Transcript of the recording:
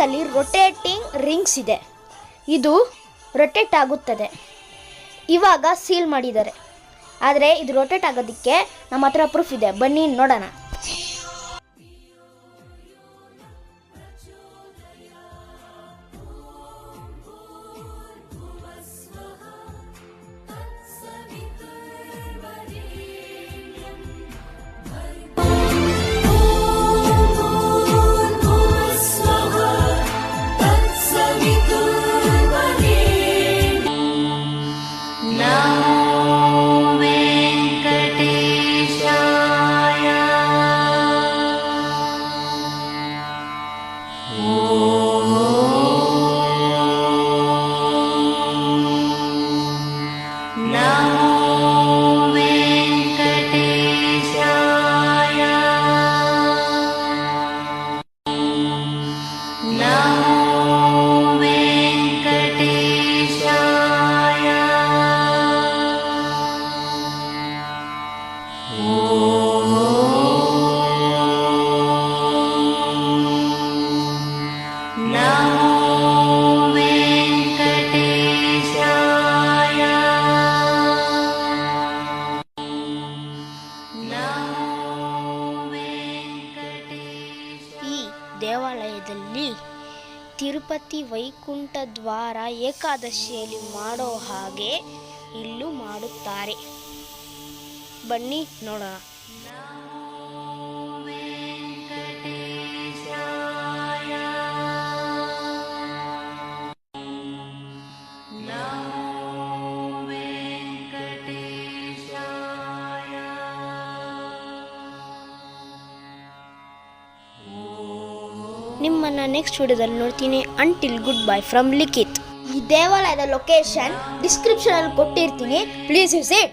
ಅಲ್ಲಿ rotating rings ಇದೆ. ಇದು ರೊಟೇಟ್ ಆಗುತ್ತದೆ. ಇವಾಗ ಸೀಲ್ ಮಾಡಿದ್ದಾರೆ. ಆದರೆ ಇದು ರೊಟೇಟ್ ಆಗೋದಕ್ಕೆ ನಮ್ಮ ಹತ್ರ ಪ್ರೂಫ್ ಇದೆ, ಬನ್ನಿ ನೋಡೋಣ. ದೇವಾಲಯದಲ್ಲಿ ತಿರುಪತಿ ವೈಕುಂಠ ದ್ವಾರ ಏಕಾದಶಿಯಲ್ಲಿ ಮಾಡೋ ಹಾಗೆ ಇಲ್ಲೂ ಮಾಡುತ್ತಾರೆ. ಬನ್ನಿ ನೋಡೋಣ. ನಿಮ್ಮನ್ನ ನೆಕ್ಸ್ಟ್ ವಿಡಿಯೋದಲ್ಲಿ ನೋಡ್ತೀನಿ. ಅಂಟಿಲ್ ಗುಡ್ ಬೈ ಫ್ರಮ್ ಲಿಖಿತ್. ಈ ದೇವಾಲಯದ ಲೊಕೇಶನ್ ಡಿಸ್ಕ್ರಿಪ್ಷನ್ ಅಲ್ಲಿ ಕೊಟ್ಟಿರ್ತೀನಿ, ಪ್ಲೀಸ್ ವಿಸಿಟ್.